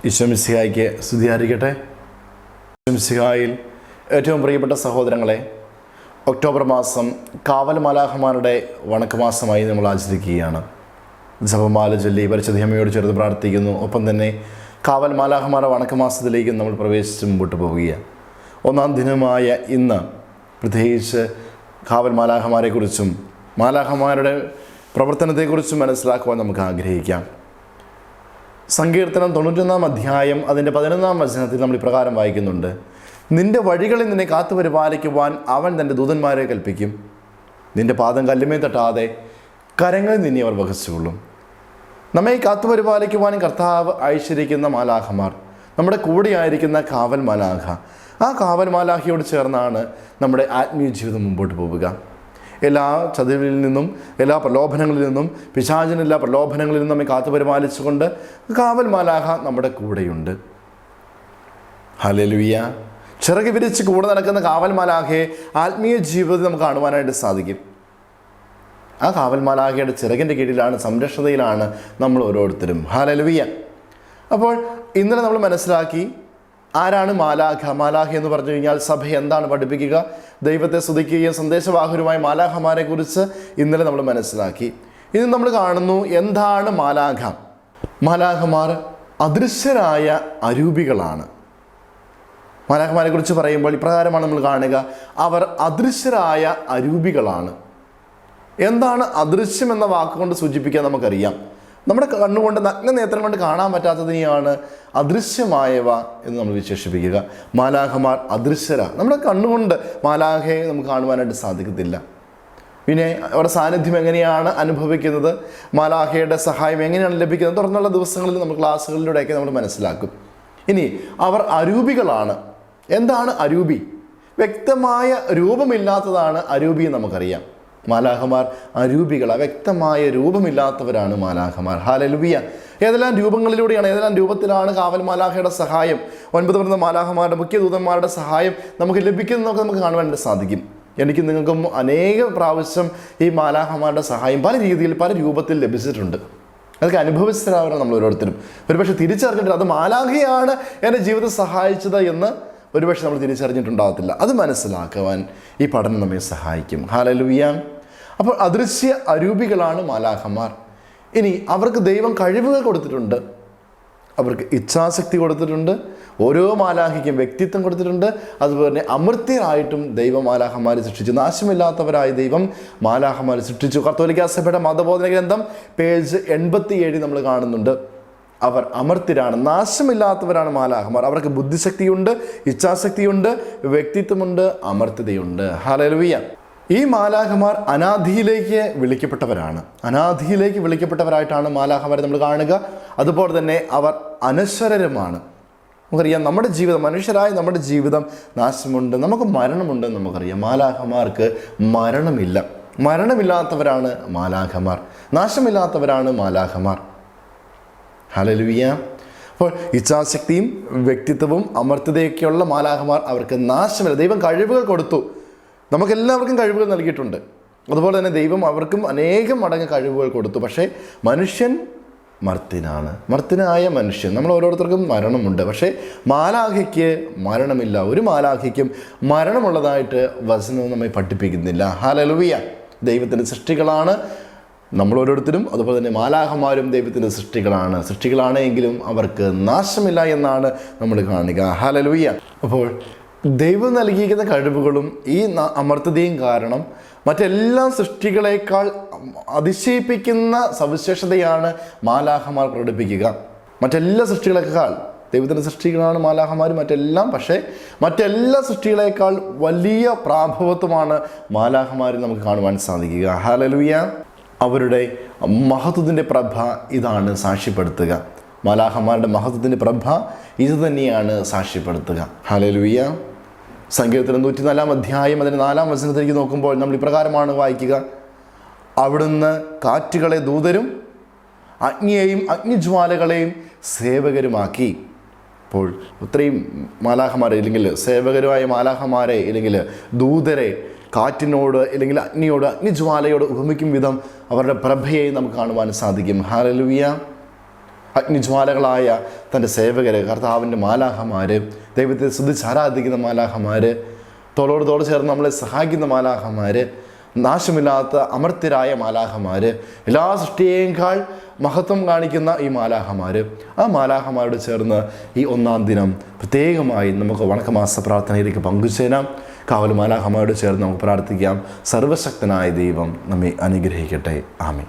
ഈശോ മിശിഹായ്ക്ക് സ്തുതിയായിരിക്കട്ടെ. ഈശോ മിശിഹായിൽ ഏറ്റവും പ്രിയപ്പെട്ട സഹോദരങ്ങളെ, ഒക്ടോബർ മാസം കാവൽ മാലാഖമാരുടെ വണക്കമാസമായി നമ്മൾ ആചരിക്കുകയാണ്. ജപമാല ചൊല്ലി പരിശുദ്ധയമ്മയോട് ചേർത്ത് പ്രാർത്ഥിക്കുന്നു. ഒപ്പം തന്നെ കാവൽ മാലാഖമാരുടെ വണക്കമാസത്തിലേക്ക് നമ്മൾ പ്രവേശിച്ച് മുമ്പോട്ട് പോവുകയാണ്. ഒന്നാം ദിനമായ ഇന്ന് പ്രത്യേകിച്ച് കാവൽ മാലാഖമാരെക്കുറിച്ചും മാലാഖമാരുടെ പ്രവർത്തനത്തെക്കുറിച്ചും മനസ്സിലാക്കുവാൻ നമുക്ക് ആഗ്രഹിക്കാം. സങ്കീർത്തനം 91 അധ്യായം അതിൻ്റെ 11 വചനത്തിൽ നമ്മൾ ഇപ്രകാരം വായിക്കുന്നുണ്ട്: നിന്റെ വഴികളിൽ നിന്നെ കാത്തു പരിപാലിക്കുവാൻ അവൻ തൻ്റെ ദൂതന്മാരെ കൽപ്പിക്കും. നിന്റെ പാദം കല്ലുമേ തട്ടാതെ കരങ്ങളിൽ നിന്നെ അവർ വഹിച്ചുകൊള്ളും. നമ്മെ കാത്തു പരിപാലിക്കുവാനും കർത്താവ് അയച്ചിരിക്കുന്ന മാലാഖമാർ, നമ്മുടെ കൂടെയായിരിക്കുന്ന കാവൽ മാലാഖ, ആ കാവൽ മാലാഖയോട് ചേർന്നാണ് നമ്മുടെ ആത്മീയ ജീവിതം മുമ്പോട്ട് പോവുക. എല്ലാ ചതിവിൽ നിന്നും, എല്ലാ പ്രലോഭനങ്ങളിൽ നിന്നും, പിശാചിനെല്ലാ പ്രലോഭനങ്ങളിൽ നിന്നും നമ്മെ കാത്തു പരിപാലിച്ചുകൊണ്ട് കാവൽ മാലാഖ നമ്മുടെ കൂടെയുണ്ട്. ഹല്ലേലൂയ. ചിറക് വിരിച്ച് കൂടെ നടക്കുന്ന കാവൽ മാലാഖയെ ആത്മീയ ജീവിതത്തിൽ നമുക്ക് കാണുവാനായിട്ട് സാധിക്കും. ആ കാവൽ മാലാഖയുടെ ചിറകിൻ്റെ കീഴിലാണ്, സംരക്ഷണതയിലാണ് നമ്മൾ ഓരോരുത്തരും. ഹല്ലേലൂയ. അപ്പോൾ ഇന്നലെ നമ്മൾ മനസ്സിലാക്കി ആരാണ് മാലാഖ. മാലാഖ എന്ന് പറഞ്ഞു കഴിഞ്ഞാൽ സഭ എന്താണ് പഠിപ്പിക്കുക, ദൈവത്തെ സ്തുതിക്കുകയും സന്ദേശവാഹകരുമായ മാലാഖമാരെ കുറിച്ച് ഇന്നലെ നമ്മൾ മനസ്സിലാക്കി. ഇനി നമ്മൾ കാണുന്നു എന്താണ് മാലാഖ. മാലാഖമാർ അദൃശ്യരായ അരൂപികളാണ്. മാലാഖമാരെ കുറിച്ച് പറയുമ്പോൾ ഇപ്രകാരമാണ് നമ്മൾ കാണുക: അവർ അദൃശ്യരായ അരൂപികളാണ്. എന്താണ് അദൃശ്യം എന്ന വാക്കുകൊണ്ട് സൂചിപ്പിക്കാൻ നമുക്കറിയാം. നമ്മുടെ കണ്ണുകൊണ്ട്, നഗ്നനേത്രം കൊണ്ട് കാണാൻ പറ്റാത്തതിനെയാണ് അദൃശ്യമായവ എന്ന് നമ്മൾ വിശേഷിപ്പിക്കുക. മാലാഖമാർ അദൃശ്യരാണ്. നമ്മുടെ കണ്ണുകൊണ്ട് മാലാഖയെ നമുക്ക് കാണുവാനായിട്ട് സാധിക്കത്തില്ല. പിന്നെ അവരുടെ സാന്നിധ്യം എങ്ങനെയാണ് അനുഭവിക്കുന്നത്, മാലാഖയുടെ സഹായം എങ്ങനെയാണ് ലഭിക്കുന്നത്, തുടർന്നുള്ള ദിവസങ്ങളിൽ നമ്മൾ ക്ലാസ്സുകളിലൂടെയൊക്കെ നമ്മൾ മനസ്സിലാക്കും. ഇനി അവർ അരൂപികളാണ്. എന്താണ് അരൂപി? വ്യക്തമായ രൂപമില്ലാത്തതാണ് അരൂപി എന്ന് നമുക്കറിയാം. മാലാഖമാർ അരൂപികളാണ്, വ്യക്തമായ രൂപമില്ലാത്തവരാണ് മാലാഖമാർ. ഹല്ലേലൂയ. ഏതെല്ലാം രൂപങ്ങളിലൂടെയാണ്, ഏതെല്ലാം രൂപത്തിലാണ് കാവൽ മാലാഖയുടെ സഹായം, 9 വരുന്ന മാലാഖമാരുടെ, മുഖ്യ ദൂതന്മാരുടെ സഹായം നമുക്ക് ലഭിക്കുന്നതൊക്കെ നമുക്ക് കാണുവാനായിട്ട് സാധിക്കും. എനിക്കും നിങ്ങൾക്കും അനേക പ്രാവശ്യം ഈ മാലാഖമാരുടെ സഹായം പല രീതിയിൽ, പല രൂപത്തിൽ ലഭിച്ചിട്ടുണ്ട്. അതൊക്കെ അനുഭവിച്ചവരാണ് നമ്മൾ ഓരോരുത്തരും. ഒരുപക്ഷെ തിരിച്ചറിഞ്ഞിട്ട് അത് മാലാഖയാണ് എൻ്റെ ജീവിതത്തെ സഹായിച്ചത് എന്ന് ഒരുപക്ഷെ നമ്മൾ തിരിച്ചറിഞ്ഞിട്ടുണ്ടാകത്തില്ല. അത് മനസ്സിലാക്കുവാൻ ഈ പഠനം നമ്മെ സഹായിക്കും. ഹല്ലേലൂയ. അപ്പോൾ അദൃശ്യ അരൂപികളാണ് മാലാഖമാർ. ഇനി അവർക്ക് ദൈവം കഴിവുകൾ കൊടുത്തിട്ടുണ്ട്, അവർക്ക് ഇച്ഛാശക്തി കൊടുത്തിട്ടുണ്ട്, ഓരോ മാലാഖയ്ക്കും വ്യക്തിത്വം കൊടുത്തിട്ടുണ്ട്. അതുപോലെ തന്നെ അമർത്യരായിട്ടും ദൈവം മാലാഖമാരെ സൃഷ്ടിച്ചു. നാശമില്ലാത്തവരായി ദൈവം മാലാഖമാരെ സൃഷ്ടിച്ചു. കത്തോലിക്കാ സഭയുടെ മതബോധന ഗ്രന്ഥം പേജ് 87 നമ്മൾ കാണുന്നുണ്ട്. അവർ അമർത്യരാണ്, നാശമില്ലാത്തവരാണ് മാലാഖമാർ. അവർക്ക് ബുദ്ധിശക്തിയുണ്ട്, ഇച്ഛാശക്തിയുണ്ട്, വ്യക്തിത്വമുണ്ട്, അമർത്യതയുണ്ട്. ഹല്ലേലൂയ. ഈ മാലാഖമാർ അനാദിയിലേക്ക് വിളിക്കപ്പെട്ടവരാണ്. അനാദിയിലേക്ക് വിളിക്കപ്പെട്ടവരായിട്ടാണ് മാലാഖമാരെ നമ്മൾ കാണുക. അതുപോലെ തന്നെ അവർ അനശ്വരരുമാണ്. നമുക്കറിയാം, നമ്മുടെ ജീവിതം, മനുഷ്യരായ നമ്മുടെ ജീവിതം നാശമുണ്ട്, നമുക്ക് മരണമുണ്ട് എന്ന് നമുക്കറിയാം. മാലാഖമാർക്ക് മരണമില്ല. മരണമില്ലാത്തവരാണ് മാലാഖമാർ, നാശമില്ലാത്തവരാണ് മാലാഖമാർ. ഹല്ലേലൂയ. അപ്പോൾ ഇച്ഛാശക്തിയും വ്യക്തിത്വവും അമർത്യതയൊക്കെയുള്ള മാലാഖമാർ, അവർക്ക് നാശമില്ല. ദൈവം കഴിവുകൾ കൊടുത്തു, നമുക്കെല്ലാവർക്കും കഴിവുകൾ നൽകിയിട്ടുണ്ട്. അതുപോലെ തന്നെ ദൈവം അവർക്കും അനേകം മടങ്ങ് കഴിവുകൾ കൊടുത്തു. പക്ഷേ മനുഷ്യൻ മർത്യനാണ്. മർത്യനായ മനുഷ്യൻ, നമ്മൾ ഓരോരുത്തർക്കും മരണമുണ്ട്. പക്ഷേ മാലാഖയ്ക്ക് മരണമില്ല. ഒരു മാലാഖയ്ക്കും മരണമുള്ളതായിട്ട് വചനം നമ്മെ പഠിപ്പിക്കുന്നില്ല. ഹല്ലേലൂയ. ദൈവത്തിൻ്റെ സൃഷ്ടികളാണ് നമ്മൾ ഓരോരുത്തരും. അതുപോലെ തന്നെ മാലാഖമാരും ദൈവത്തിൻ്റെ സൃഷ്ടികളാണ് എങ്കിലും അവർക്ക് നാശമില്ല എന്നാണ് നമ്മൾ കാണുക. ഹല്ലേലൂയ. അപ്പോൾ ദൈവം നൽകിയിരിക്കുന്ന കഴിവുകളും ഈ അമർത്യതയും കാരണം മറ്റെല്ലാ സൃഷ്ടികളേക്കാൾ അതിശയിപ്പിക്കുന്ന സവിശേഷതയാണ് മാലാഖമാർ പ്രകടിപ്പിക്കുക. മറ്റെല്ലാ സൃഷ്ടികളേക്കാൾ, ദൈവത്തിൻ്റെ സൃഷ്ടികളാണ് മാലാഖമാരും മറ്റെല്ലാം, പക്ഷേ മറ്റെല്ലാ സൃഷ്ടികളേക്കാൾ വലിയ പ്രാഭവത്വമാണ് മാലാഖമാരിൽ നമുക്ക് കാണുവാൻ സാധിക്കുക. ഹല്ലേലൂയ. അവരുടെ മഹത്വത്തിൻ്റെ പ്രഭ ഇതാണ് സാക്ഷ്യപ്പെടുത്തുക. മാലാഖമാരുടെ മഹത്വത്തിൻ്റെ പ്രഭ ഇത് തന്നെയാണ് സാക്ഷ്യപ്പെടുത്തുക. ഹല്ലേലൂയ. സങ്കീർത്തനം 104 അധ്യായം അതിൻ്റെ 4 വചനത്തിലേക്ക് നോക്കുമ്പോൾ നമ്മൾ ഇപ്രകാരമാണ് വായിക്കുക: അവിടുന്ന് കാറ്റുകളെ ദൂതരും അഗ്നിയെയും അഗ്നിജ്വാലകളെയും സേവകരുമാക്കി. അപ്പോൾ ഇത്രയും മാലാഖമാരെ, ഇല്ലെങ്കിൽ സേവകരുമായ മാലാഖമാരെ, ഇല്ലെങ്കിൽ ദൂതരെ കാറ്റിനോട് അല്ലെങ്കിൽ അഗ്നിയോട്, അഗ്നിജ്വാലയോട് ഉപമിക്കും വിധം അവരുടെ പ്രഭയെ നമുക്ക് കാണുവാൻ സാധിക്കും. ഹല്ലേലൂയ. അഗ്നിജ്വാലകളായ തൻ്റെ സേവകർ, കർത്താവിൻ്റെ മാലാഖമാർ, ദൈവത്തെ സ്തുതിച്ച് ആരാധിക്കുന്ന മാലാഖമാർ, തോളോട് ചേർന്ന് നമ്മളെ സഹായിക്കുന്ന മാലാഖമാർ, നാശമില്ലാത്ത അമർത്യരായ മാലാഖമാർ, എല്ലാ സൃഷ്ടിയേക്കാൾ മഹത്വം കാണിക്കുന്ന ഈ മാലാഖമാർ, ആ മാലാഖമാരോട് ചേർന്ന് ഈ ഒന്നാം ദിനം പ്രത്യേകമായി നമുക്ക് വണക്കമാസ പ്രാർത്ഥനയിലേക്ക് പങ്കുചേരാം. കാവൽ മാലാഖമാരോട് ചേർന്ന് നമുക്ക് പ്രാർത്ഥിക്കാം. സർവശക്തനായ ദൈവം നമ്മെ അനുഗ്രഹിക്കട്ടെ. ആമേൻ.